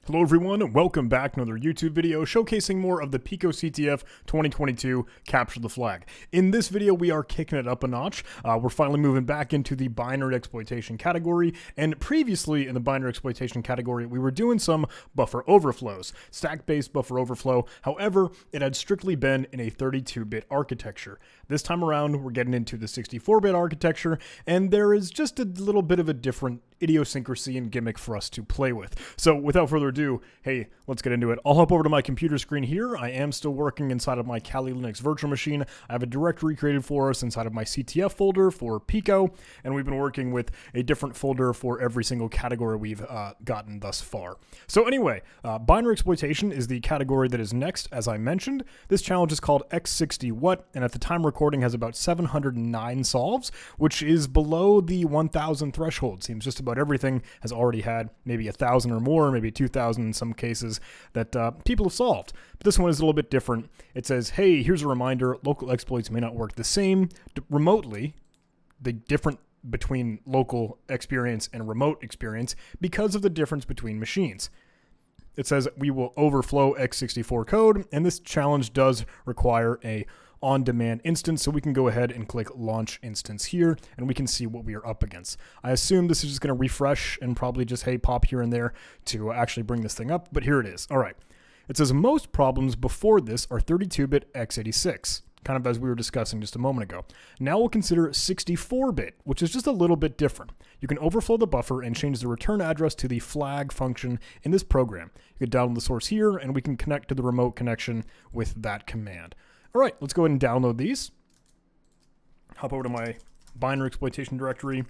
Hello everyone, and welcome back to another YouTube video showcasing more of the PicoCTF 2022 Capture the Flag. In this video, we are kicking it up a notch. We're finally moving back into the binary exploitation category, and previously in the binary exploitation category, we were doing some buffer overflows, stack-based buffer overflow. However, it had strictly been in a 32-bit architecture. This time around, we're getting into the 64-bit architecture, and there is just a little bit of a different idiosyncrasy and gimmick for us to play with. So without further ado, hey, let's get into it. I'll hop over to my computer screen here. I am still working inside of my Kali Linux virtual machine. I have a directory created for us inside of my CTF folder for Pico, and we've been working with a different folder for every single category we've gotten thus far. So anyway, binary exploitation is the category that is next, as I mentioned. This challenge is called X60 and at the time recording has about 709 solves, which is below the 1,000 threshold. Seems just about everything has already had maybe 1,000 or more, maybe 2,000 in some cases that people have solved. But this one is a little bit different. It says, hey, here's a reminder, local exploits may not work the same remotely, the different between local experience and remote experience because of the difference between machines. It says we will overflow X64 code, and this challenge does require a on-demand instance, so we can go ahead and click launch instance here and we can see what we are up against. I assume this is just going to refresh and probably just, hey, pop here and there to actually bring this thing up, but here it is. All right. It says most problems before this are 32-bit x86, kind of as we were discussing just a moment ago. Now we'll consider 64-bit, which is just a little bit different. You can overflow the buffer and change the return address to the flag function in this program. You can download the source here and we can connect to the remote connection with that command. All right, let's go ahead and download these. Hop over to my binary exploitation directory,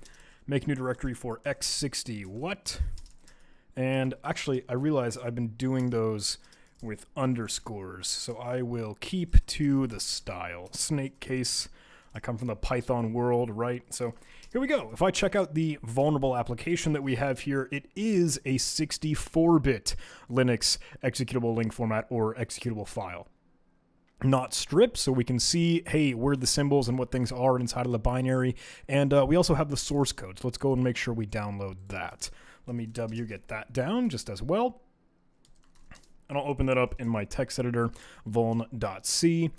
make a new directory for X60 And actually, I realize I've been doing those with underscores, so I will keep to the style. Snake case, I come from the Python world, right? So here we go. If I check out the vulnerable application that we have here, it is a 64-bit Linux executable link format or executable file. Not stripped, so we can see, hey, where the symbols and what things are inside of the binary. And we also have the source code, so let's go and make sure we download that. Let me get that down just as well. And I'll open that up in my text editor, vuln.c.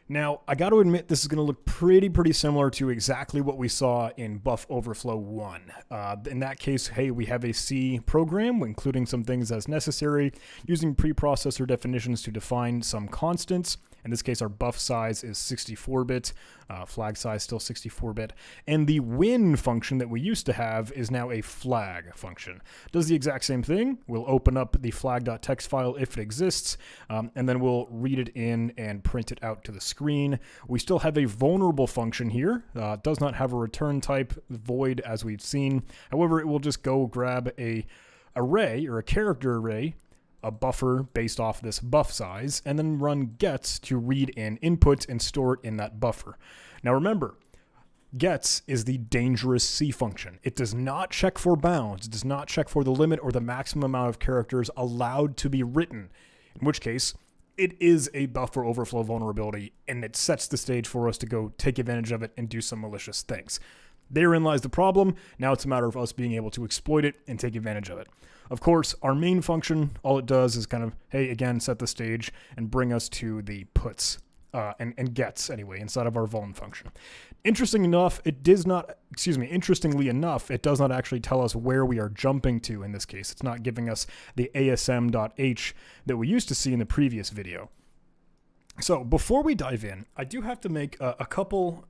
Now, I got to admit, this is going to look pretty similar to exactly what we saw in Buffer Overflow 1. In that case, hey, we have a C program, including some things as necessary, using preprocessor definitions to define some constants. In this case, our buff size is 64-bit, flag size still 64-bit, and the win function that we used to have is now a flag function. Does the exact same thing. We'll open up the flag.txt file if it exists, and then we'll read it in and print it out to the screen. We still have a vulnerable function here. Does not have a return type, void as we've seen. However, it will just go grab a array or a character array, a buffer based off this buff size, and then run gets to read in inputs and store it in that buffer. Now remember, gets is the dangerous C function. It does not check for bounds. It does not check for the limit or the maximum amount of characters allowed to be written, in which case it is a buffer overflow vulnerability, and it sets the stage for us to go take advantage of it and do some malicious things. Therein lies the problem. Now it's a matter of us being able to exploit it and take advantage of it. Of course, our main function, all it does is kind of, hey, again, set the stage and bring us to the puts and gets anyway inside of our vuln function. Interestingly enough, it does not actually tell us where we are jumping to in this case. It's not giving us the asm.h that we used to see in the previous video. So before we dive in, I do have to make a couple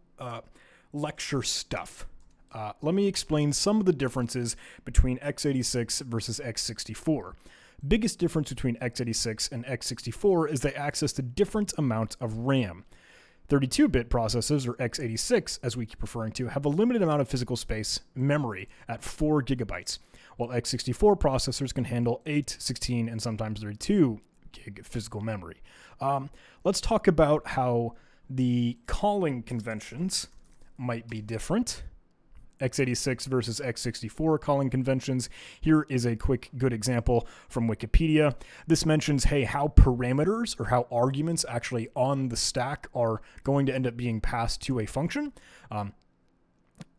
lecture stuff. Let me explain some of the differences between x86 versus x64. Biggest difference between x86 and x64 is they access to different amounts of RAM. 32-bit processors, or x86 as we keep referring to, have a limited amount of physical space memory at 4 gigabytes, while x64 processors can handle 8, 16, and sometimes 32 gig physical memory. Let's talk about how the calling conventions might be different. x86 versus x64 calling conventions. Here is a quick good example from Wikipedia. This mentions, hey, how parameters or how arguments actually on the stack are going to end up being passed to a function.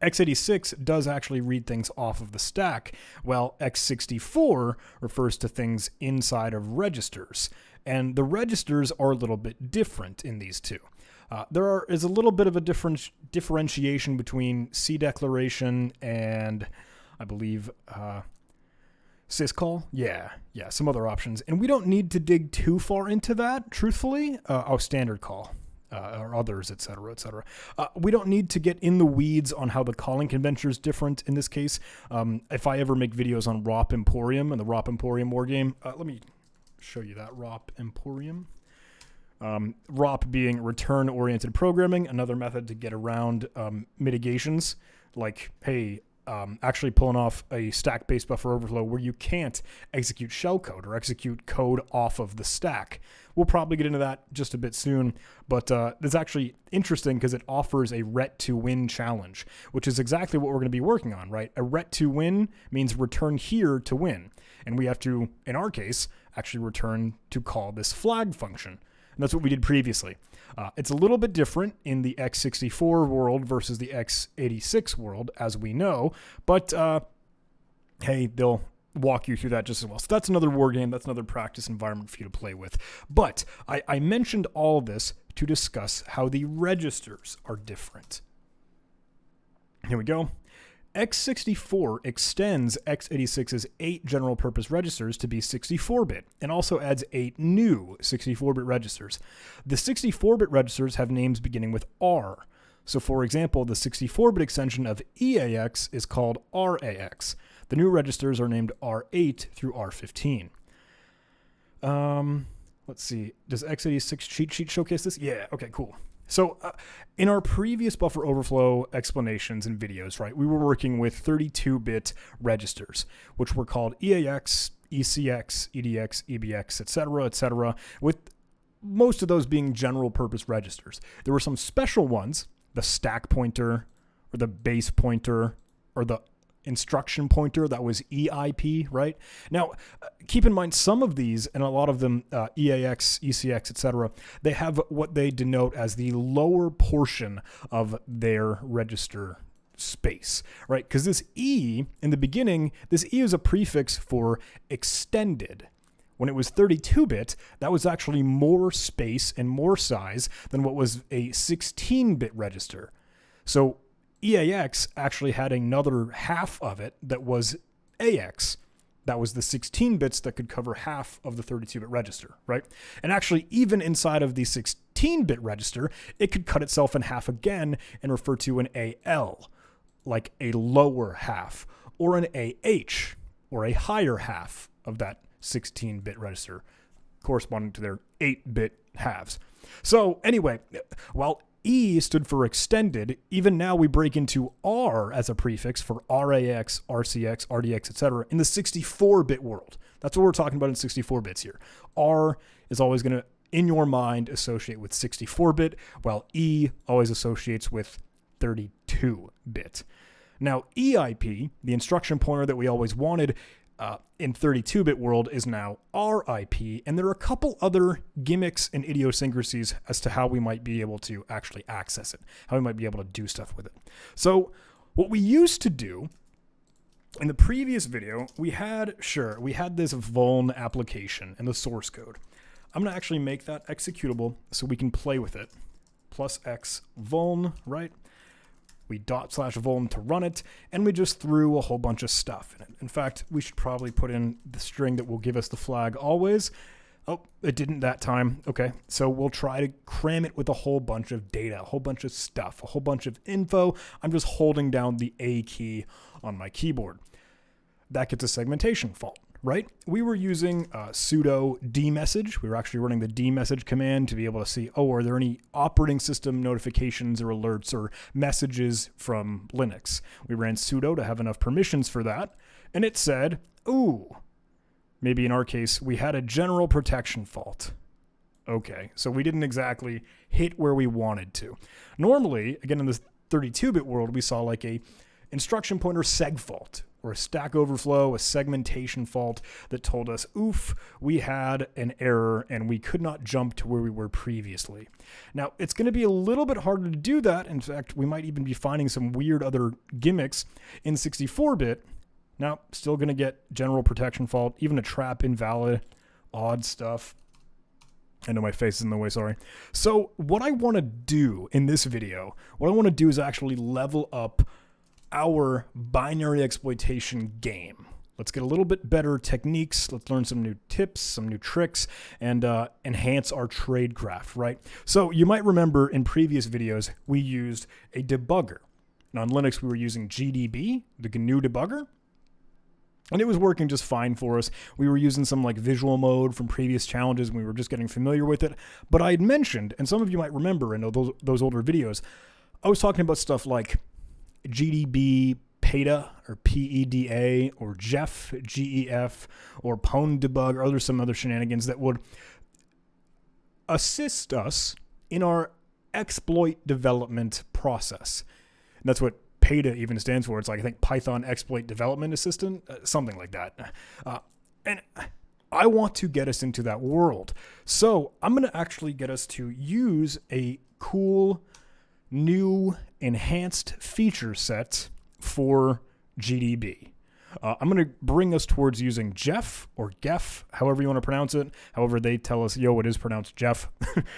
x86 does actually read things off of the stack, while x64 refers to things inside of registers. And the registers are a little bit different in these two. There is a little bit of a differentiation between C declaration and, I believe, syscall. Yeah, some other options. And we don't need to dig too far into that, truthfully. Standard call. Or others, etc., etc. We don't need to get in the weeds on how the calling convention is different in this case. If I ever make videos on ROP Emporium and the ROP Emporium wargame, let me show you that ROP Emporium. ROP being return-oriented programming, another method to get around mitigations, like, hey, actually pulling off a stack-based buffer overflow where you can't execute shellcode or execute code off of the stack. We'll probably get into that just a bit soon, but it's actually interesting because it offers a ret2win challenge, which is exactly what we're going to be working on, right? A ret2win means return here to win, and we have to, in our case, actually return to call this flag function. And that's what we did previously. It's a little bit different in the x64 world versus the x86 world, as we know, but hey, they'll walk you through that just as well. So that's another war game. That's another practice environment for you to play with. But I mentioned all this to discuss how the registers are different. Here we go. x64 extends x86's 8 general purpose registers to be 64-bit and also adds 8 new 64-bit registers. The 64-bit registers have names beginning with R. So for example, the 64-bit extension of EAX is called RAX. The new registers are named R8 through R15. Let's see. Does x86 cheat sheet showcase this? Yeah, okay, cool. So in our previous buffer overflow explanations and videos, right, we were working with 32-bit registers, which were called EAX, ECX, EDX, EBX, etc., with most of those being general purpose registers. There were some special ones, the stack pointer or the base pointer or the instruction pointer, that was EIP, right? Now, keep in mind some of these, and a lot of them, EAX, ECX, etc., they have what they denote as the lower portion of their register space, right? Because this E, in the beginning, this E is a prefix for extended. When it was 32-bit, that was actually more space and more size than what was a 16-bit register. So EAX actually had another half of it that was AX. That was the 16 bits that could cover half of the 32-bit register, right? And actually, even inside of the 16-bit register, it could cut itself in half again and refer to an AL, like a lower half, or an AH, or a higher half of that 16-bit register, corresponding to their 8-bit halves. So anyway, while E stood for extended, even now we break into R as a prefix for RAX, RCX, RDX, etc. in the 64-bit world. That's what we're talking about in 64 bits here. R is always going to, in your mind, associate with 64-bit, while E always associates with 32-bit. Now, EIP, the instruction pointer that we always wanted, in 32-bit world is now RIP, and there are a couple other gimmicks and idiosyncrasies as to how we might be able to actually access it, how we might be able to do stuff with it. So what we used to do in the previous video, we had this vuln application and the source code. I'm going to actually make that executable so we can play with it. Plus X vuln, right? We /vuln to run it, and we just threw a whole bunch of stuff in it. In fact, we should probably put in the string that will give us the flag always. Oh, it didn't that time. Okay, so we'll try to cram it with a whole bunch of data, a whole bunch of stuff, a whole bunch of info. I'm just holding down the A key on my keyboard. That gets a segmentation fault, right? We were using sudo dmessage. We were actually running the dmessage command to be able to see, oh, are there any operating system notifications or alerts or messages from Linux? We ran sudo to have enough permissions for that, and it said, ooh, maybe in our case, we had a general protection fault. Okay, so we didn't exactly hit where we wanted to. Normally, again, in this 32-bit world, we saw like a instruction pointer seg fault, or a Stack Overflow, a segmentation fault that told us, oof, we had an error and we could not jump to where we were previously. Now, it's going to be a little bit harder to do that. In fact, we might even be finding some weird other gimmicks in 64-bit. Now, still going to get general protection fault, even a trap invalid, odd stuff. I know my face is in the way, sorry. So what I want to do in this video, what I want to do is actually level up our binary exploitation game. Let's get a little bit better techniques. Let's learn some new tips, some new tricks, and enhance our tradecraft, right? So you might remember in previous videos, we used a debugger. And on Linux, we were using GDB, the GNU debugger. And it was working just fine for us. We were using some like visual mode from previous challenges and we were just getting familiar with it. But I had mentioned, and some of you might remember in those older videos, I was talking about stuff like GDB PEDA or PEDA or Jeff, GEF or Pwn debug or some other shenanigans that would assist us in our exploit development process. And that's what PEDA even stands for. It's like, I think, Python Exploit Development Assistant, something like that. And I want to get us into that world. So I'm going to actually get us to use a cool new enhanced feature set for GDB. I'm going to bring us towards using Jeff or Gef, however you want to pronounce it. However, they tell us, yo, it is pronounced Jeff.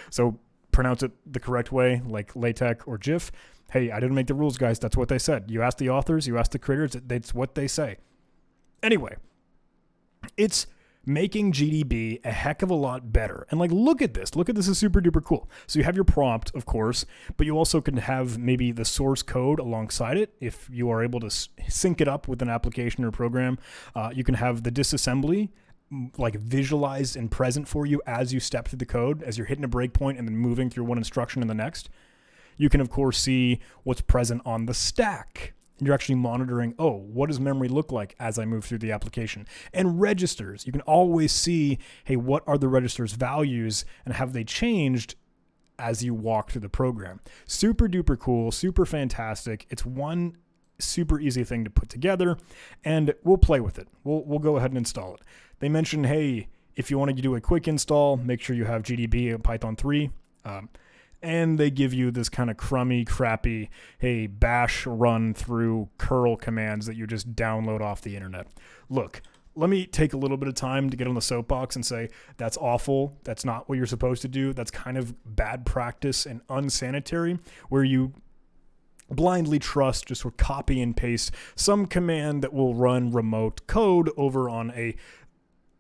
So pronounce it the correct way, like LaTeX or GIF. Hey, I didn't make the rules, guys. That's what they said. You ask the authors, you ask the creators, that's what they say. Anyway, it's making GDB a heck of a lot better. And like, look at this. Look at this is super duper cool. So you have your prompt, of course, but you also can have maybe the source code alongside it. If you are able to sync it up with an application or program, you can have the disassembly like visualized and present for you as you step through the code, as you're hitting a breakpoint and then moving through one instruction and the next. You can, of course, see what's present on the stack. You're actually monitoring, oh, what does memory look like as I move through the application? And registers. You can always see, hey, what are the registers' values and have they changed as you walk through the program? Super duper cool, super fantastic. It's one super easy thing to put together, and we'll play with it. We'll go ahead and install it. They mentioned, hey, if you want to do a quick install, make sure you have GDB and Python 3. And they give you this kind of crummy, crappy, hey, bash run through curl commands that you just download off the internet. Look, let me take a little bit of time to get on the soapbox and say, that's awful. That's not what you're supposed to do. That's kind of bad practice and unsanitary, where you blindly trust, just sort of copy and paste some command that will run remote code over on a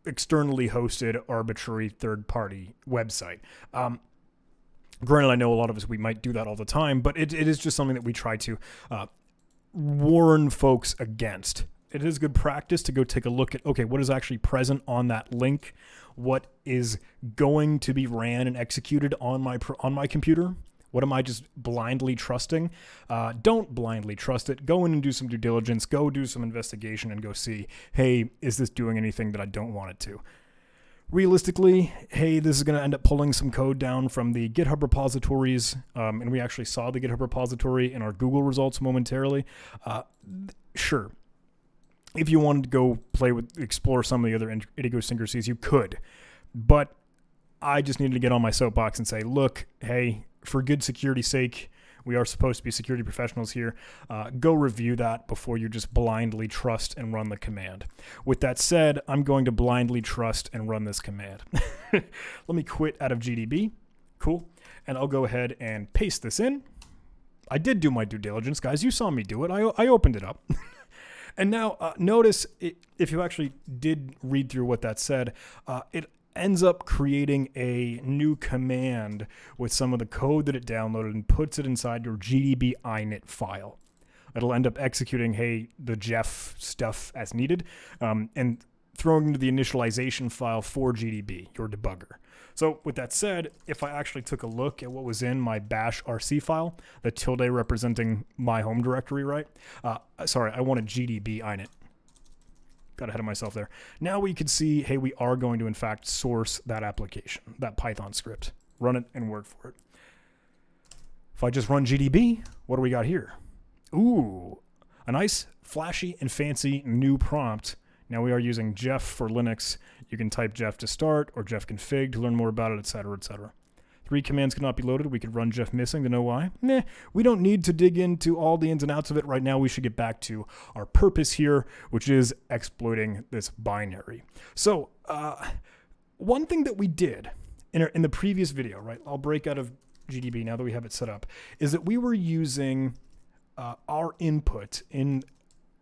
externally hosted arbitrary third-party website. Granted, I know a lot of us, we might do that all the time, but it is just something that we try to warn folks against. It is good practice to go take a look at, okay, what is actually present on that link? What is going to be ran and executed on my computer? What am I just blindly trusting? Don't blindly trust it. Go in and do some due diligence. Go do some investigation and go see, hey, is this doing anything that I don't want it to? Realistically, hey, this is going to end up pulling some code down from the GitHub repositories, and we actually saw the GitHub repository in our Google results momentarily. Sure, if you wanted to go explore some of the other idiosyncrasies, you could, but I just needed to get on my soapbox and say, look, hey, for good security's sake, we are supposed to be security professionals here. Go review that before you just blindly trust and run the command. With that said, I'm going to blindly trust and run this command. Let me quit out of GDB. Cool. And I'll go ahead and paste this in. I did do my due diligence, guys. You saw me do it. I opened it up. And now notice, if you actually did read through what that said, it ends up creating a new command with some of the code that it downloaded and puts it inside your GDB init file. It'll end up executing, hey, the Jeff stuff as needed, and throwing into the initialization file for GDB, your debugger. So with that said, if I actually took a look at what was in my bash RC file, the tilde representing my home directory, right? Sorry, I wanted GDB init. Got ahead of myself there. Now we could see, hey, we are going to, in fact, source that application, that Python script. Run it and work for it. If I just run GDB, what do we got here? Ooh, a nice flashy and fancy new prompt. Now we are using Jeff for Linux. You can type Jeff to start or Jeff config to learn more about it, etc., etc. 3 commands cannot be loaded. We could run Jeff missing to know why. Nah, we don't need to dig into all the ins and outs of it right now. We should get back to our purpose here, which is exploiting this binary. So one thing that we did in the previous video, right? I'll break out of GDB now that we have it set up, is that we were using our input in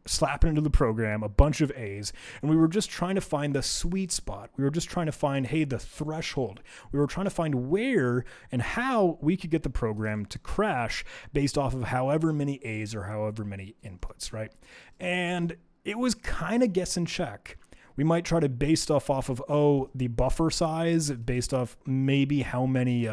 slapping into the program a bunch of A's, and we were just trying to find the sweet spot. We were just trying to find, hey, the threshold. We were trying to find where and how we could get the program to crash based off of however many A's or however many inputs, right? And it was kind of guess and check. We might try to base stuff off of, the buffer size, based off maybe how many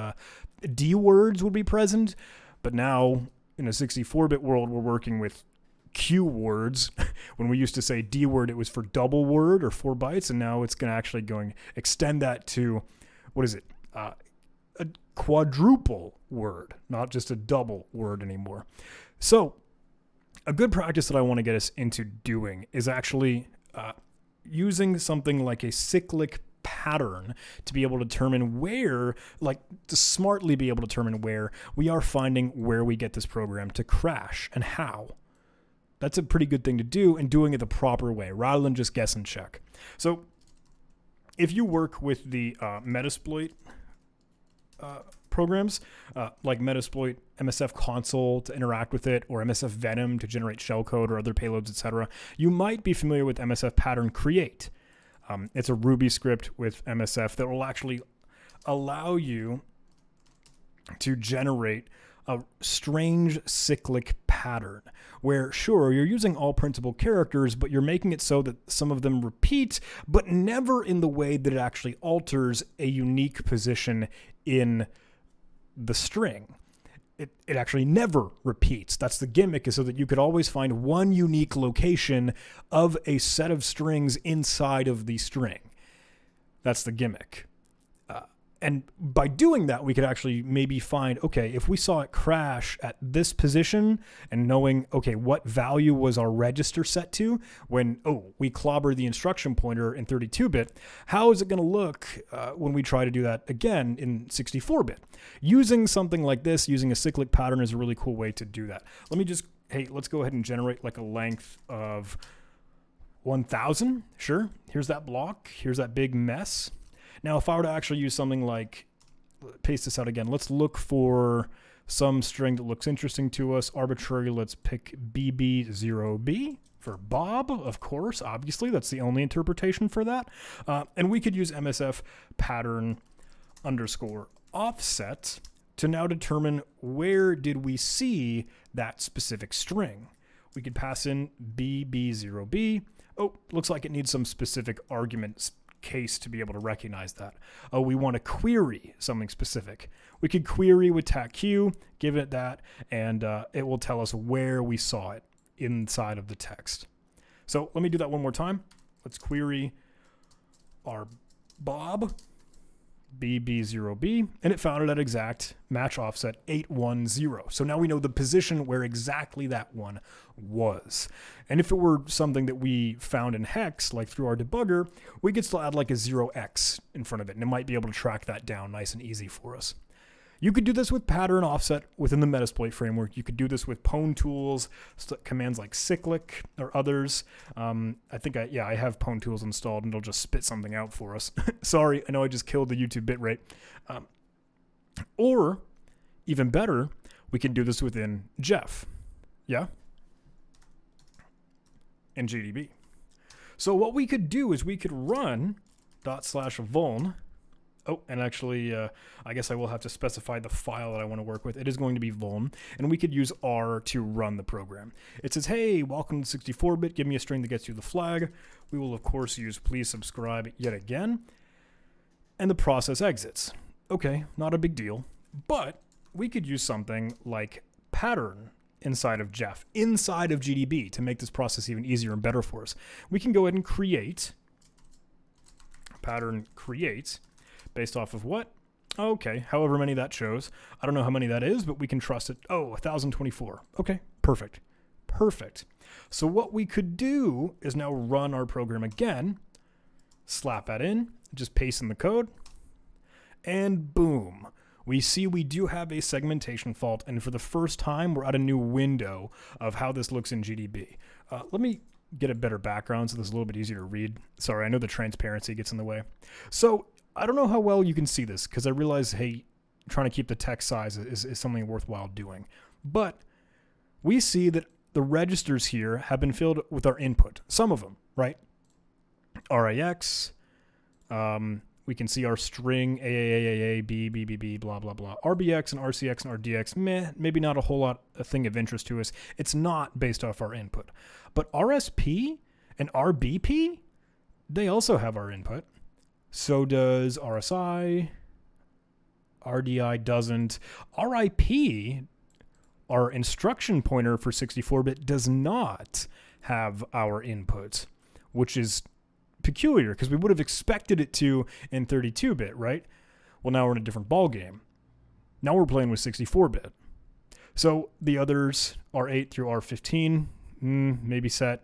D words would be present. But now in a 64-bit world, we're working with Q words. When we used to say D word, it was for double word or 4 bytes, and now it's going to extend that to, a quadruple word, not just a double word anymore. So a good practice that I want to get us into doing is actually using something like a cyclic pattern to be able to determine to smartly be able to determine where we are finding where we get this program to crash and how. That's a pretty good thing to do, and doing it the proper way rather than just guess and check. So if you work with the Metasploit programs, like Metasploit MSF console to interact with it, or MSF Venom to generate shellcode or other payloads, etc., you might be familiar with MSF pattern create. It's a Ruby script with MSF that will actually allow you to generate a strange cyclic pattern where, sure, you're using all printable characters, but you're making it so that some of them repeat, but never in the way that it actually alters a unique position in the string. It actually never repeats. That's the gimmick, is so that you could always find one unique location of a set of strings inside of the string. That's the gimmick. And by doing that, we could actually maybe find, okay, if we saw it crash at this position and knowing, okay, what value was our register set to when, we clobber the instruction pointer in 32-bit, how is it going to look when we try to do that again in 64-bit? Using something like this, using a cyclic pattern, is a really cool way to do that. Let's go ahead and generate like a length of 1,000. Sure, here's that block. Here's that big mess. Now, if I were to actually use something like, paste this out again, let's look for some string that looks interesting to us. Arbitrary, let's pick BB0B for Bob, of course. Obviously, that's the only interpretation for that. And we could use MSF pattern _ offset to now determine where did we see that specific string. We could pass in BB0B. Looks like it needs some specific arguments case to be able to recognize that. We want to query something specific. We could query with TACQ, give it that, and it will tell us where we saw it inside of the text. So let me do that one more time. Let's query our Bob, BB0B, and it found it at exact match offset 810. So now we know the position where exactly that one was. And if it were something that we found in hex, like through our debugger, we could still add like a 0x in front of it, and it might be able to track that down nice and easy for us. You could do this with pattern offset within the Metasploit framework. You could do this with pwn tools, commands like cyclic or others. I have pwn tools installed, and it'll just spit something out for us. Sorry, I know I just killed the YouTube bitrate. Or, even better, we can do this within Jeff. Yeah? And GDB. So what we could do is we could run /vuln. And actually, I guess I will have to specify the file that I want to work with. It is going to be vuln, and we could use R to run the program. It says, hey, welcome to 64-bit. Give me a string that gets you the flag. We will, of course, use please subscribe yet again. And the process exits. Okay, not a big deal. But we could use something like pattern inside of Jeff, inside of GDB, to make this process even easier and better for us. We can go ahead and create pattern create based off of what? Okay, however many that shows. I don't know how many that is, but we can trust it. 1024. Okay, perfect. Perfect. So what we could do is now run our program again, slap that in, just paste in the code, and boom. We see we do have a segmentation fault, and for the first time, we're at a new window of how this looks in GDB. Let me get a better background so this is a little bit easier to read. Sorry, I know the transparency gets in the way. So I don't know how well you can see this, because I realize, hey, trying to keep the text size is something worthwhile doing. But we see that the registers here have been filled with our input. Some of them, right? RAX, we can see our string AAAAA, B, B, B, B, blah, blah, blah. RBX and RCX and RDX, maybe not a whole lot a thing of interest to us. It's not based off our input. But RSP and RBP, they also have our input. So does RSI. RDI doesn't. RIP, our instruction pointer for 64-bit, does not have our input, which is peculiar because we would have expected it to in 32-bit, right? Well, now we're in a different ball game. Now we're playing with 64-bit. So the others, R8 through R15, maybe set,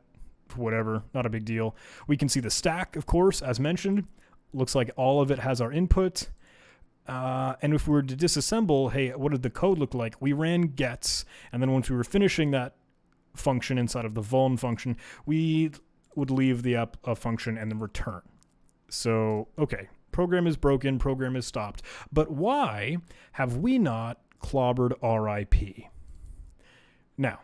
whatever, not a big deal. We can see the stack, of course, as mentioned. Looks like all of it has our input. And if we were to disassemble, hey, what did the code look like? We ran gets, and then once we were finishing that function inside of the vuln function, we would leave the app function and then return. So, okay, program is broken, program is stopped. But why have we not clobbered RIP? Now,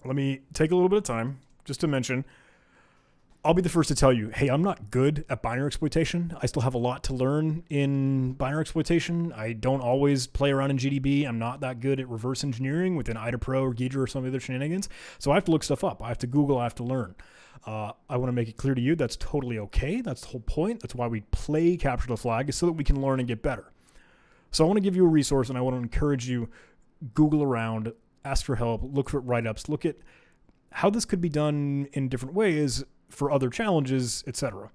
let me take a little bit of time just to mention, I'll be the first to tell you, hey, I'm not good at binary exploitation. I still have a lot to learn in binary exploitation. I don't always play around in GDB. I'm not that good at reverse engineering within IDAPRO or Ghidra or some of the other shenanigans. So I have to look stuff up. I have to Google. I have to learn. I want to make it clear to you that's totally okay. That's the whole point. That's why we play Capture the Flag, is so that we can learn and get better. So I want to give you a resource, and I want to encourage you, Google around, ask for help, look for write-ups, look at how this could be done in different ways for other challenges, etc.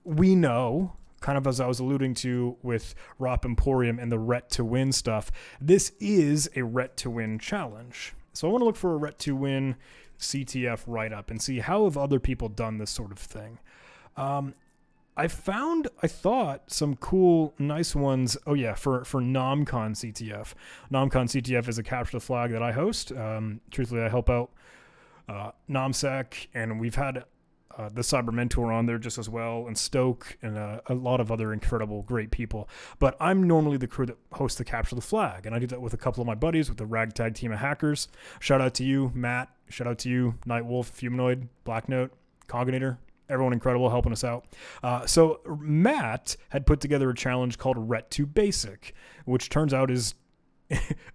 We know, kind of as I was alluding to with ROP Emporium and the ret2win stuff, this is a ret2win challenge. So I want to look for a ret2win CTF write-up and see how have other people done this sort of thing. I thought, some cool, nice ones. Oh yeah, for NomCon CTF. NomCon CTF is a Capture the Flag that I host. Truthfully, I help out NomSec, and we've had the Cyber Mentor on there just as well, and Stoke, and a lot of other incredible, great people. But I'm normally the crew that hosts the Capture the Flag, and I do that with a couple of my buddies with the ragtag team of hackers. Shout out to you, Matt. Shout out to you, Nightwolf, Humanoid, Black Note, Cognator. Everyone incredible helping us out. So Matt had put together a challenge called ret2 Basic, which turns out is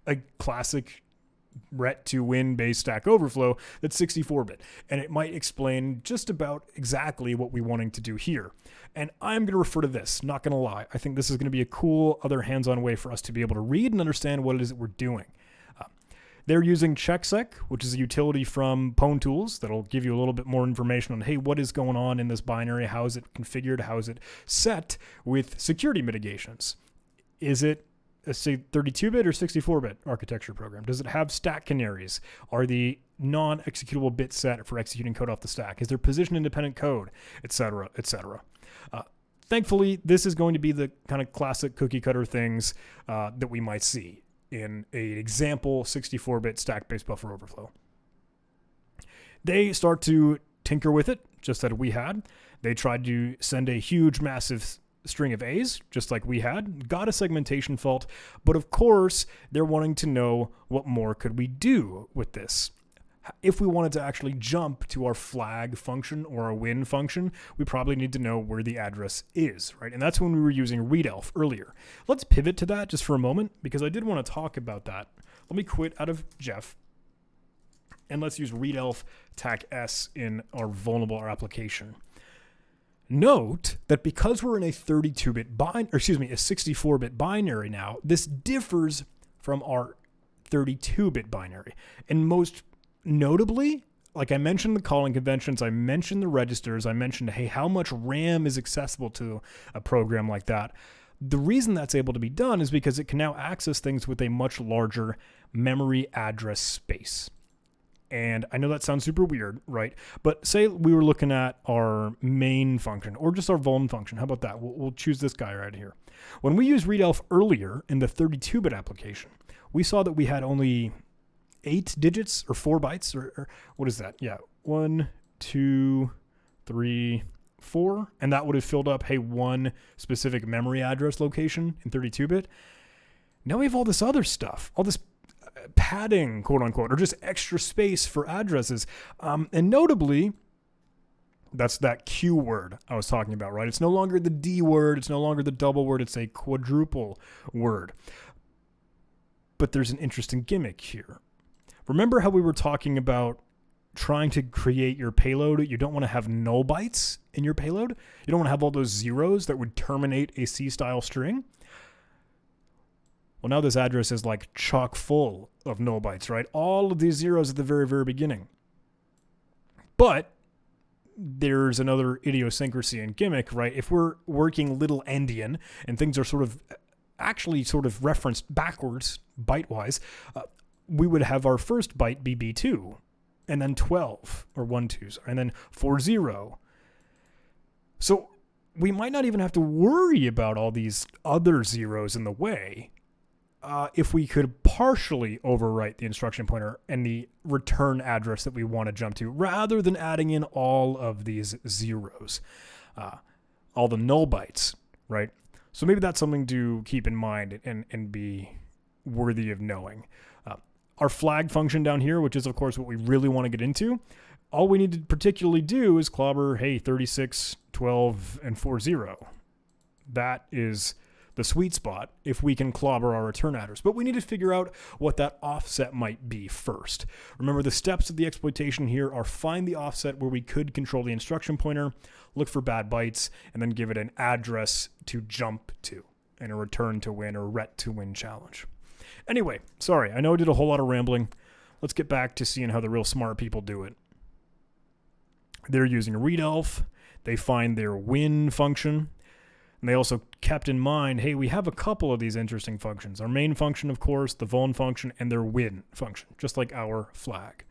a classic ret2win based Stack Overflow that's 64-bit. And it might explain just about exactly what we're wanting to do here. And I'm going to refer to this, not going to lie. I think this is going to be a cool other hands-on way for us to be able to read and understand what it is that we're doing. They're using CheckSec, which is a utility from Pwn Tools that'll give you a little bit more information on, hey, what is going on in this binary? How is it configured? How is it set with security mitigations? Is it a 32-bit or 64-bit architecture program? Does it have stack canaries? Are the non-executable bits set for executing code off the stack? Is there position-independent code, etc., etc.? Thankfully, this is going to be the kind of classic cookie-cutter things that we might see in an example 64-bit stack-based buffer overflow. They start to tinker with it, just as we had. They tried to send a huge, massive string of A's, just like we had, got a segmentation fault, but of course, they're wanting to know what more could we do with this. If we wanted to actually jump to our flag function or our win function, we probably need to know where the address is, right? And that's when we were using readelf earlier. Let's pivot to that just for a moment, because I did want to talk about that. Let me quit out of Jeff, and let's use readelf tac s in our vulnerable application. Note that because we're in a 32-bit binary, a 64-bit binary now, this differs from our 32-bit binary. And most notably, like I mentioned the calling conventions, I mentioned the registers, I mentioned, hey, how much RAM is accessible to a program like that. The reason that's able to be done is because it can now access things with a much larger memory address space. And I know that sounds super weird, right? But say we were looking at our main function or just our vuln function. How about that? We'll choose this guy right here. When we used readelf earlier in the 32-bit application, we saw that we had only 8 digits or 4 bytes or what is that? Yeah, 1, 2, 3, 4. And that would have filled up, hey, one specific memory address location in 32-bit. Now we have all this other stuff, all this padding, quote unquote, or just extra space for addresses. And notably, that's that Q word I was talking about, right? It's no longer the D word. It's no longer the double word. It's a quadruple word. But there's an interesting gimmick here. Remember how we were talking about trying to create your payload? You don't want to have null bytes in your payload. You don't want to have all those zeros that would terminate a C-style string. Well, now this address is like chock full of null bytes, right? All of these zeros at the very, very beginning. But there's another idiosyncrasy and gimmick, right? If we're working little endian and things are sort of referenced backwards, byte-wise, we would have our first byte be B2, and then 12, or 1, 2, and then 40. So we might not even have to worry about all these other zeros in the way if we could partially overwrite the instruction pointer and the return address that we want to jump to, rather than adding in all of these zeros, all the null bytes, right? So maybe that's something to keep in mind and be worthy of knowing. Our flag function down here, which is, of course, what we really want to get into, all we need to particularly do is clobber, hey, 36, 12, and 40. That is the sweet spot if we can clobber our return address. But we need to figure out what that offset might be first. Remember, the steps of the exploitation here are find the offset where we could control the instruction pointer, look for bad bytes, and then give it an address to jump to in a return to win or ret2win challenge. Anyway, sorry, I know I did a whole lot of rambling. Let's get back to seeing how the real smart people do it. They're using readelf. They find their win function. And they also kept in mind, hey, we have a couple of these interesting functions. Our main function, of course, the vuln function, and their win function, just like our flag.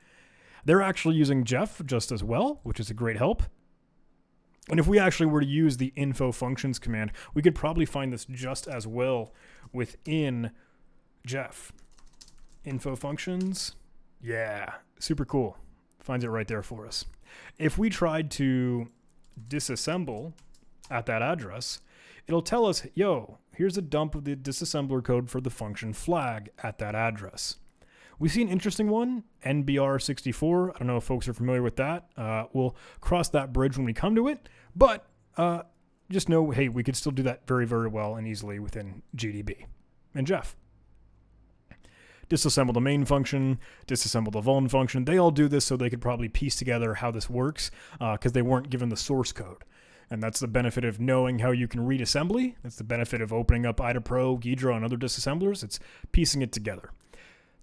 They're actually using Jeff just as well, which is a great help. And if we actually were to use the info functions command, we could probably find this just as well within Jeff. Info functions. Yeah, super cool. Finds it right there for us. If we tried to disassemble at that address, it'll tell us, yo, here's a dump of the disassembler code for the function flag at that address. We see an interesting one, NBR64. I don't know if folks are familiar with that. We'll cross that bridge when we come to it. But just know, hey, we could still do that very, very well and easily within GDB and Jeff. Disassemble the main function, disassemble the vuln function. They all do this so they could probably piece together how this works because they weren't given the source code. And that's the benefit of knowing how you can read assembly. That's the benefit of opening up IDAPRO, Ghidra, and other disassemblers. It's piecing it together.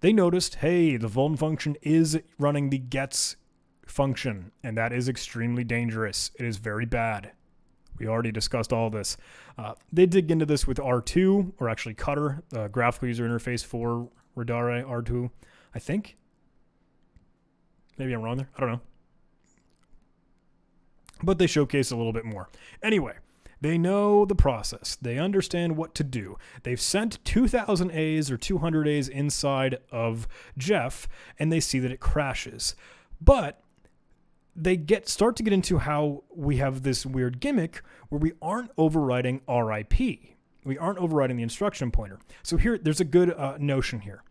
They noticed, hey, the vuln function is running the gets function, and that is extremely dangerous. It is very bad. We already discussed all this. They dig into this with R2, or actually Cutter, graphical user interface for Radare R2, I think. Maybe I'm wrong there. I don't know. But they showcase a little bit more. Anyway, they know the process. They understand what to do. They've sent 2,000 A's or 200 A's inside of Jeff, and they see that it crashes. But they start to get into how we have this weird gimmick where we aren't overriding RIP. We aren't overriding the instruction pointer. So here, there's a good notion here.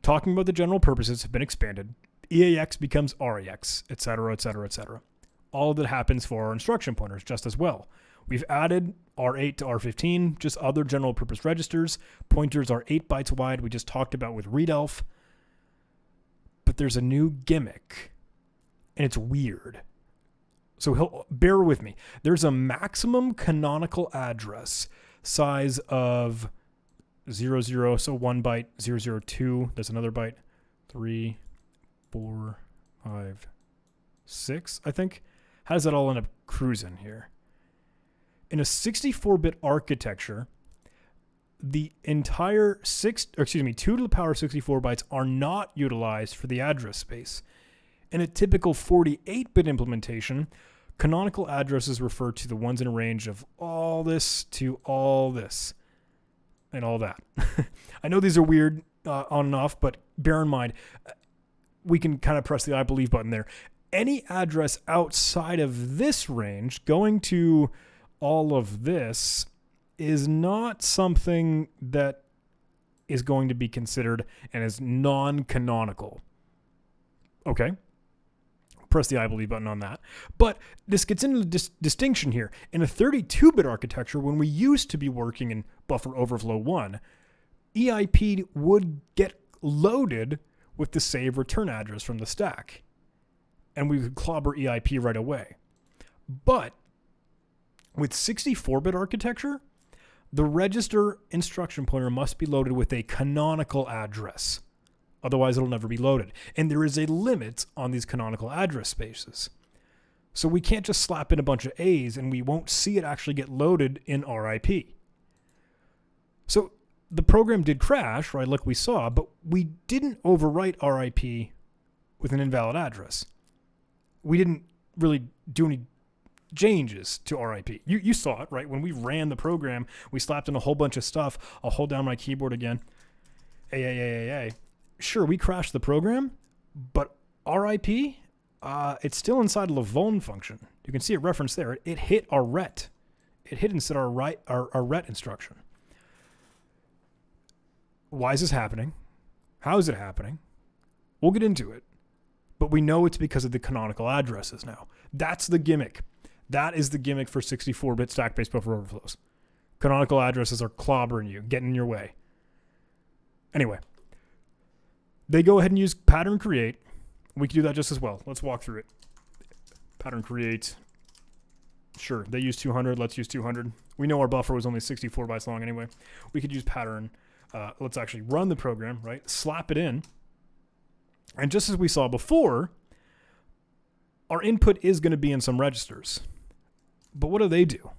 Talking about the general purposes have been expanded. EAX becomes REX, etc., etc., etc. All of that happens for our instruction pointers just as well. We've added R8 to R15, just other general purpose registers. Pointers are 8 bytes wide, we just talked about with readelf. But there's a new gimmick, and it's weird. So bear with me. There's a maximum canonical address size of 00, so 1 byte, 002, there's another byte, 3, 4, 5, 6, I think. How does that all end up cruising here? In a 64-bit architecture, the entire 2 to the power 64 bytes are not utilized for the address space. In a typical 48-bit implementation, canonical addresses refer to the ones in a range of all this to all this and all that. I know these are weird on and off, but bear in mind, we can kind of press the I believe button there. Any address outside of this range going to all of this is not something that is going to be considered and is non-canonical. Okay. Press the I believe button on that. But this gets into the distinction here. In a 32-bit architecture, when we used to be working in Buffer Overflow 1, EIP would get loaded with the save return address from the stack. And we could clobber EIP right away. But with 64-bit architecture, the register instruction pointer must be loaded with a canonical address. Otherwise, it'll never be loaded. And there is a limit on these canonical address spaces. So we can't just slap in a bunch of A's and we won't see it actually get loaded in RIP. So the program did crash, right, like we saw, but we didn't overwrite RIP with an invalid address. We didn't really do any changes to RIP. You saw it, right? When we ran the program, we slapped in a whole bunch of stuff. I'll hold down my keyboard again. A. Sure, we crashed the program, but RIP, it's still inside of the vuln function. You can see it referenced there. It hit our ret. It hit instead of our ret instruction. Why is this happening? How is it happening? We'll get into it. But we know it's because of the canonical addresses now. That's the gimmick. That is the gimmick for 64-bit stack-based buffer overflows. Canonical addresses are clobbering you, getting in your way. Anyway, they go ahead and use pattern create. We can do that just as well. Let's walk through it. Pattern create. Sure, they use 200. Let's use 200. We know our buffer was only 64 bytes long anyway. We could use pattern. Let's actually run the program, right? Slap it in. And just as we saw before, our input is going to be in some registers. But what do they do?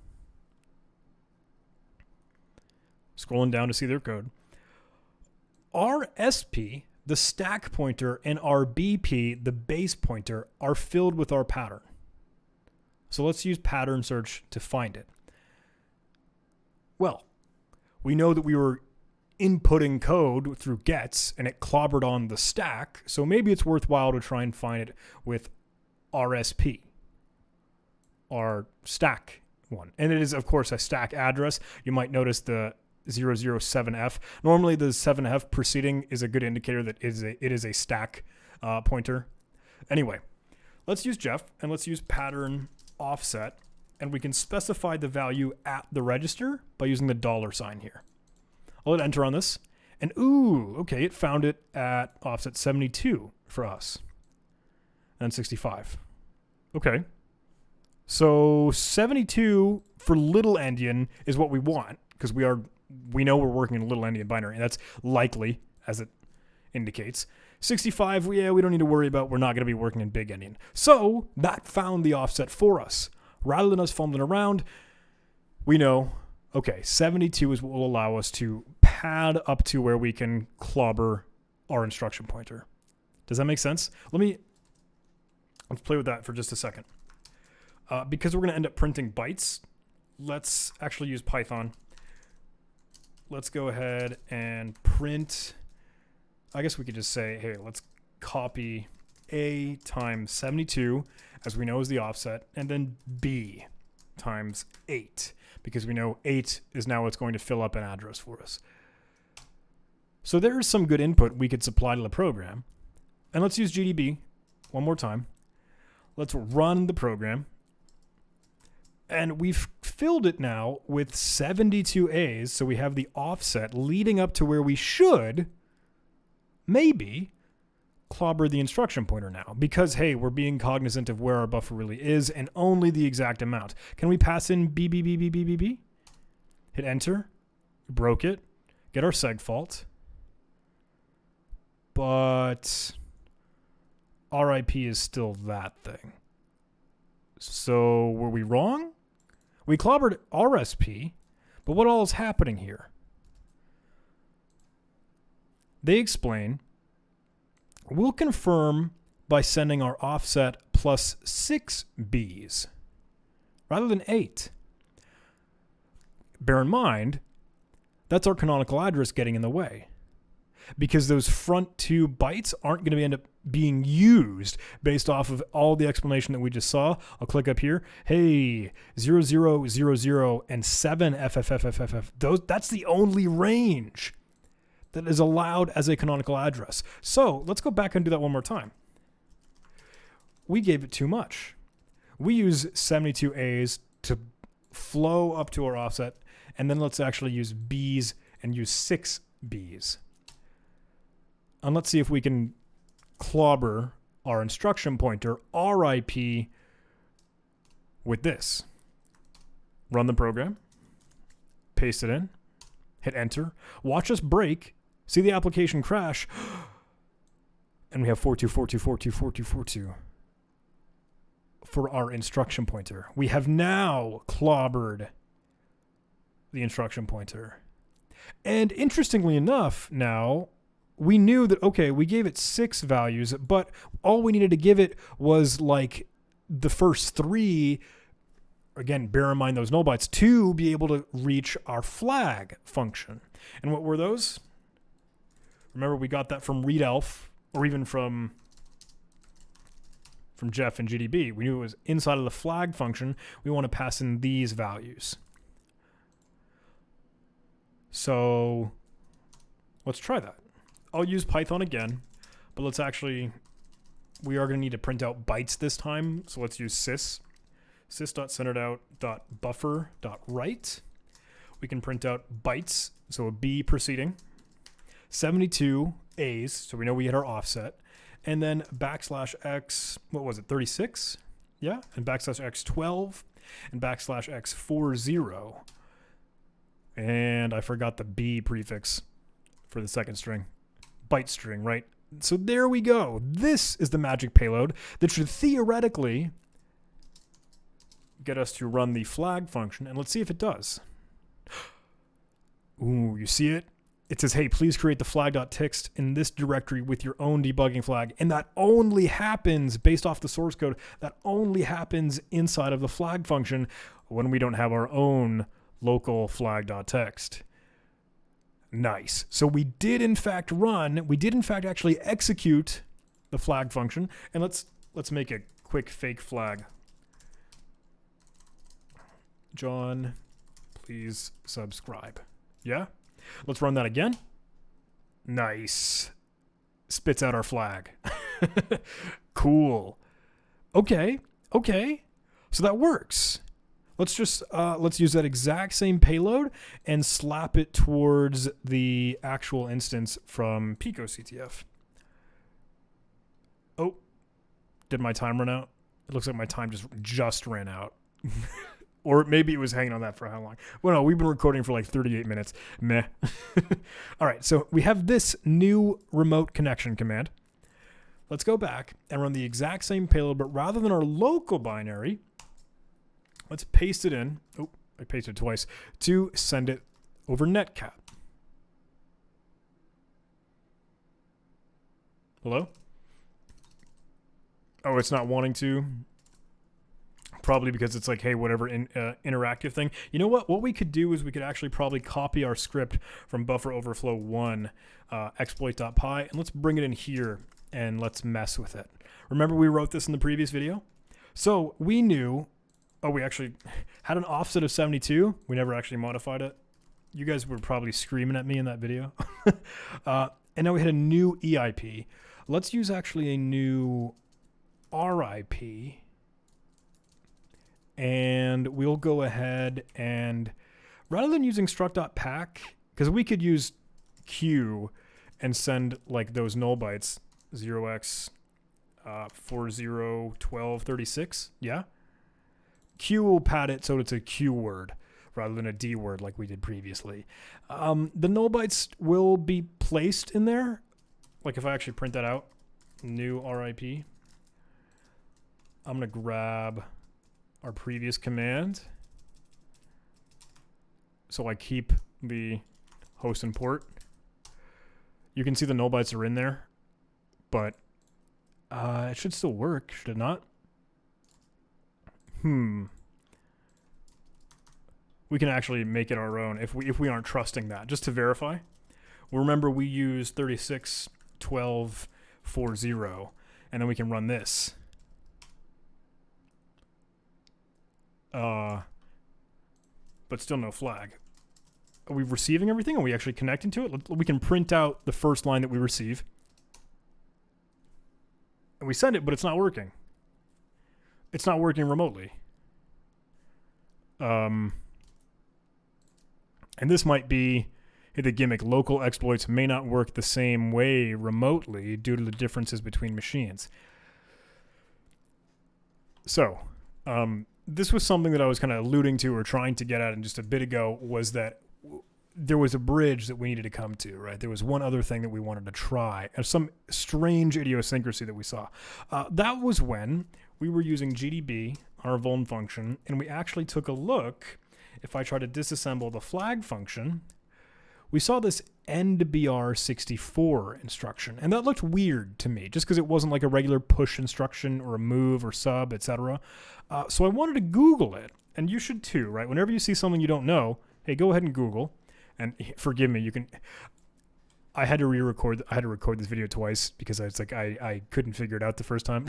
Scrolling down to see their code. Our SP, the stack pointer, and our BP, the base pointer, are filled with our pattern. So let's use pattern search to find it. Well, we know that we were inputting code through gets and it clobbered on the stack, so maybe it's worthwhile to try and find it with RSP, our stack one. And it is, of course, a stack address. You might notice the 007F. Normally the 7F preceding is a good indicator that it is a stack pointer. Anyway, let's use Jeff and let's use pattern offset, and we can specify the value at the register by using the $sign here. I'll hit enter on this, and ooh, okay, it found it at offset 72 for us, and 65. Okay, so 72 for little endian is what we want, because we know we're working in a little endian binary, and that's likely, as it indicates. 65, we don't need to worry about. We're not going to be working in big endian. So that found the offset for us. Rather than us fumbling around, we know, okay, 72 is what will allow us to pad up to where we can clobber our instruction pointer. Does that make sense? Let's play with that for just a second. Because we're going to end up printing bytes, let's actually use Python. Let's go ahead and print. I guess we could just say, hey, let's copy A times 72, as we know is the offset, and then B times 8, because we know 8 is now what's going to fill up an address for us. So there is some good input we could supply to the program. And let's use GDB one more time. Let's run the program. And we've filled it now with 72 A's, so we have the offset leading up to where we should maybe clobber the instruction pointer now, because, hey, we're being cognizant of where our buffer really is and only the exact amount. Can we pass in BBBBBBB? Hit enter. Broke it. Get our seg fault. But RIP is still that thing. So were we wrong? We clobbered RSP, but what all is happening here? they explain, we'll confirm by sending our offset plus 6 Bs rather than 8. Bear in mind, that's our canonical address getting in the way, because those front 2 bytes aren't going to end up being used based off of all the explanation that we just saw. I'll click up here. Hey, 0000 and 7 FFFFFF. That's the only range that is allowed as a canonical address. So let's go back and do that one more time. We gave it too much. We use 72 A's to flow up to our offset, and then let's actually use B's and use 6 B's. And let's see if we can clobber our instruction pointer, RIP, with this. Run the program, paste it in, hit enter, watch us break, see the application crash, and we have 4242424242 for our instruction pointer. We have now clobbered the instruction pointer. And interestingly enough, now, we knew that, okay, we gave it 6 values, but all we needed to give it was like the first 3, again, bear in mind those null bytes, to be able to reach our flag function. And what were those? Remember, we got that from readelf, or even from Jeff and GDB. We knew it was inside of the flag function. We want to pass in these values. So let's try that. I'll use Python again, but let's actually, we are going to need to print out bytes this time. So let's use sys.centeredout.buffer.write. We can print out bytes, so a B preceding, 72 A's, so we know we hit our offset, and then \x, what was it, 36? Yeah, and \x 12, and \x 40. And I forgot the B prefix for the second string. Byte string, right? So there we go. This is the magic payload that should theoretically get us to run the flag function, and let's see if it does. Ooh, you see it? It says, hey, please create the flag.txt in this directory with your own debugging flag. And that only happens, based off the source code, that only happens inside of the flag function when we don't have our own local flag.txt. Nice. So we did in fact actually execute the flag function. And let's make a quick fake flag. John, please subscribe. Yeah? Let's run that again. Nice. Spits out our flag. Cool. Okay. So that works. Let's just let's use that exact same payload and slap it towards the actual instance from PicoCTF. Oh, did my time run out? It looks like my time just ran out. Or maybe it was hanging on that for how long? Well, no, we've been recording for like 38 minutes. Meh. All right, so we have this new remote connection command. Let's go back and run the exact same payload, but rather than our local binary, let's paste it in. Oh, I pasted it twice to send it over netcat. Hello? Oh, it's not wanting to. Probably because it's like, hey, whatever interactive thing. You know what? What we could do is we could actually probably copy our script from Buffer Overflow 1 exploit.py, and let's bring it in here and let's mess with it. Remember we wrote this in the previous video? So we knew, we actually had an offset of 72. We never actually modified it. You guys were probably screaming at me in that video. And now we had a new EIP. Let's use actually a new RIP. And we'll go ahead and, rather than using struct.pack, because we could use Q and send like those null bytes, 0x 401236, yeah? Q will pad it so it's a Q word rather than a D word like we did previously. The null bytes will be placed in there. Like if I actually print that out, new RIP, I'm going to grab our previous command. So I keep the host and port. You can see the null bytes are in there, but it should still work, should it not? We can actually make it our own if we aren't trusting that, just to verify. Well, remember we use 361240, and then we can run this. But still no flag. Are we receiving everything? Are we actually connecting to it? We can print out the first line that we receive. And we send it, but it's not working. It's not working remotely. And this might be the gimmick. Local exploits may not work the same way remotely due to the differences between machines. So, this was something that I was kind of alluding to or trying to get at just a bit ago, was that there was a bridge that we needed to come to, right? There was one other thing that we wanted to try, and some strange idiosyncrasy that we saw. That was when we were using GDB, our vuln function, and we actually took a look. If I try to disassemble the flag function, we saw this endbr64 instruction, and that looked weird to me, just because it wasn't like a regular push instruction or a move or sub, etc. So I wanted to Google it, and you should too, right? Whenever you see something you don't know, hey, go ahead and Google. And forgive me, you can. I had to re-record. I had to record this video twice because it's like I couldn't figure it out the first time.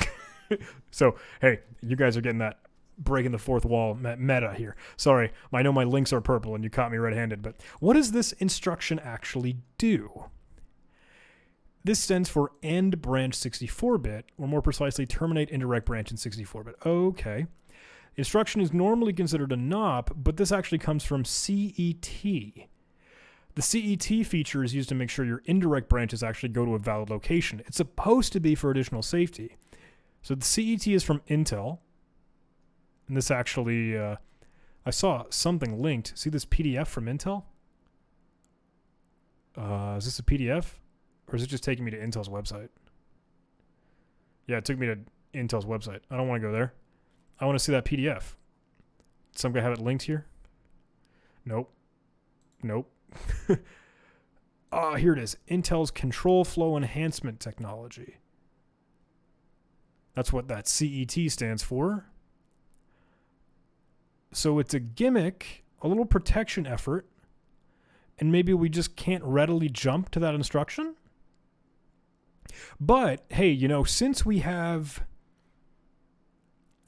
So hey, you guys are getting that breaking the fourth wall meta here. Sorry, I know my links are purple and you caught me red-handed, but what does this instruction actually do? This stands for end branch 64-bit, or more precisely, terminate indirect branch in 64-bit. Okay. Instruction is normally considered a NOP, but this actually comes from CET. The CET feature is used to make sure your indirect branches actually go to a valid location. It's supposed to be for additional safety. So the CET is from Intel. And this actually, I saw something linked. See this PDF from Intel? Is this a PDF? Or is it just taking me to Intel's website? Yeah, it took me to Intel's website. I don't want to go there. I want to see that PDF. Some guy have it linked here? Nope. Nope. Here it is. Intel's control flow enhancement technology. That's what that CET stands for. So it's a gimmick, a little protection effort, and maybe we just can't readily jump to that instruction. But hey, you know, since we have,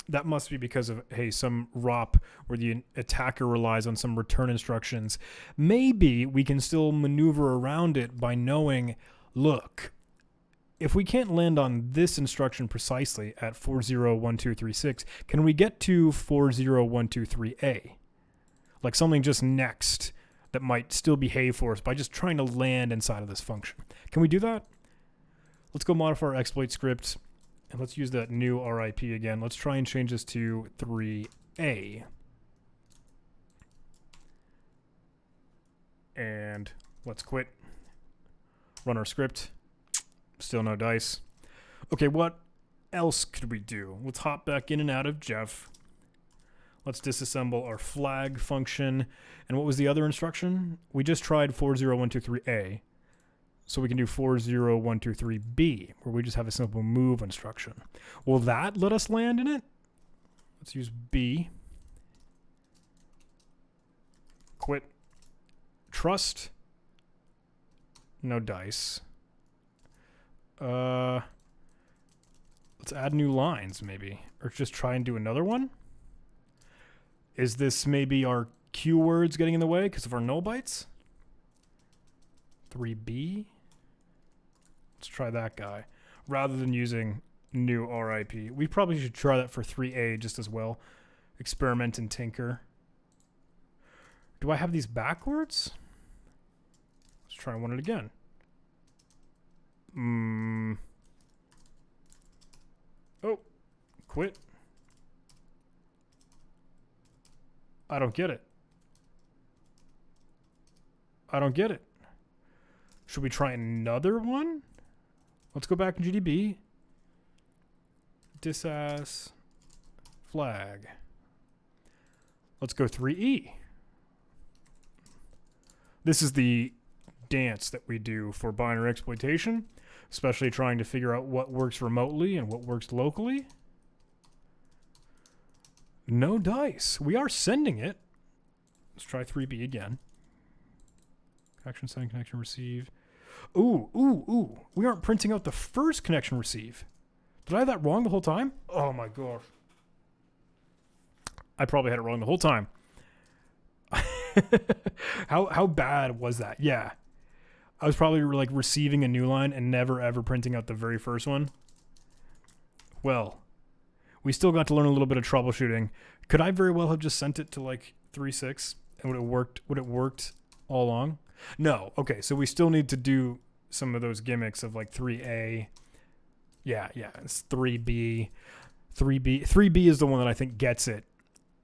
that must be because of, hey, some ROP where the attacker relies on some return instructions. Maybe we can still maneuver around it by knowing, look, if we can't land on this instruction precisely at 401236, can we get to 40123A? Like something just next that might still behave for us by just trying to land inside of this function. Can we do that? Let's go modify our exploit script. And let's use that new RIP again. Let's try and change this to 3A. And let's quit. Run our script. Still no dice. Okay, what else could we do? Let's hop back in and out of Jeff. Let's disassemble our flag function. And what was the other instruction? We just tried 40123A. So we can do 40123B, where we just have a simple move instruction. Will that let us land in it? Let's use B. Quit. Trust. No dice. Let's add new lines, maybe. Or just try and do another one? Is this maybe our keywords getting in the way because of our null bytes? 3B. Let's try that guy. Rather than using new RIP. We probably should try that for 3A just as well. Experiment and tinker. Do I have these backwards? Let's try and run it again. Oh, quit. I don't get it. I don't get it. Should we try another one? Let's go back in GDB. Disas flag. Let's go 3E. This is the dance that we do for binary exploitation, especially trying to figure out what works remotely and what works locally. No dice. We are sending it. Let's try 3B again. Connection send, connection receive. Ooh. We aren't printing out the first connection receive. Did I have that wrong the whole time? Oh my gosh. I probably had it wrong the whole time. How bad was that? Yeah. I was probably like receiving a new line and never ever printing out the very first one. Well, we still got to learn a little bit of troubleshooting. Could I very well have just sent it to like 3.6 and would it worked all along? No. Okay, so we still need to do some of those gimmicks of like 3A. Yeah, it's 3B. 3B is the one that I think gets it.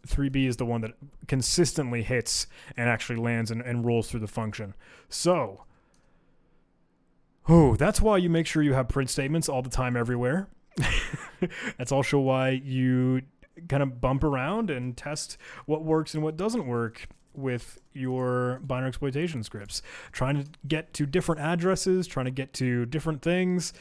3B is the one that consistently hits and actually lands and rolls through the function. So, that's why you make sure you have print statements all the time everywhere. That's also why you kind of bump around and test what works and what doesn't work with your binary exploitation scripts. Trying to get to different addresses, trying to get to different things.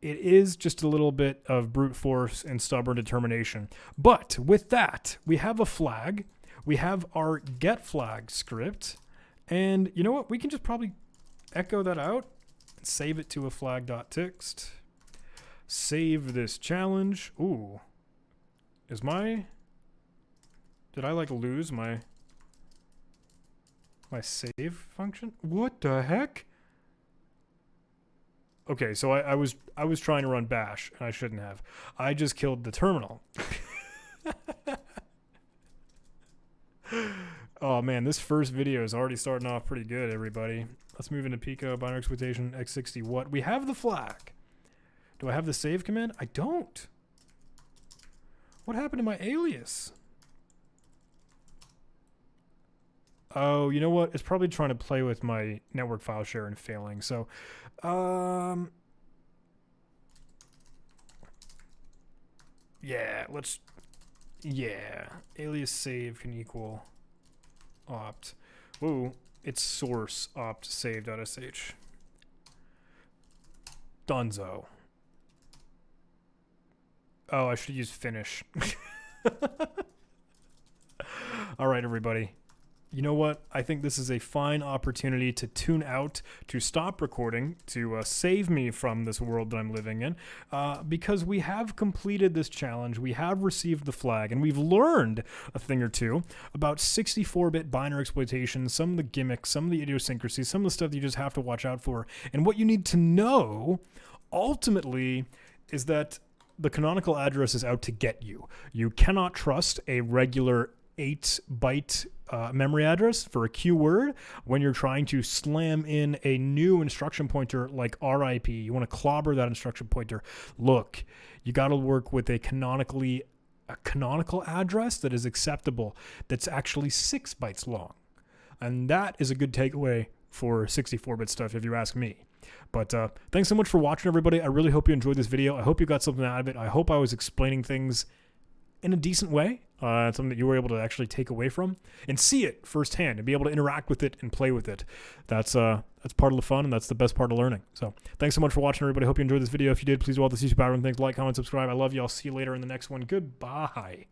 It is just a little bit of brute force and stubborn determination. But with that, we have a flag. We have our get flag script. And you know what? We can just probably echo that out and save it to a flag.txt. Save this challenge. Ooh. Did I like lose my save function? What the heck? Okay, so I was trying to run bash and I shouldn't have. I just killed the terminal. Oh man, this first video is already starting off pretty good, everybody. Let's move into Pico, binary exploitation, X60 what? We have the flag. Do I have the save command? I don't. What happened to my alias? Oh, you know what? It's probably trying to play with my network file share and failing. So, alias save can equal opt. Ooh, it's source opt save.sh. Dunzo. Oh, I should use finish. All right, everybody. You know what? I think this is a fine opportunity to tune out, to stop recording, to save me from this world that I'm living in, because we have completed this challenge, we have received the flag, and we've learned a thing or two about 64-bit binary exploitation, some of the gimmicks, some of the idiosyncrasies, some of the stuff that you just have to watch out for. And what you need to know, ultimately, is that the canonical address is out to get you. You cannot trust a regular 8-byte memory address for a keyword when you're trying to slam in a new instruction pointer like RIP. You want to clobber that instruction pointer. Look, you got to work with a canonical address that is acceptable, that's actually 6 bytes long. And that is a good takeaway for 64-bit stuff, if you ask me. But thanks so much for watching, everybody. I really hope you enjoyed this video. I hope you got something out of it. I hope I was explaining things in a decent way, something that you were able to actually take away from and see it firsthand and be able to interact with it and play with it. That's part of the fun, and that's the best part of learning. So thanks so much for watching, everybody. Hope you enjoyed this video. If you did, please do all this YouTube power and things, like, comment, subscribe. I love you. I'll see you later in the next one. Goodbye.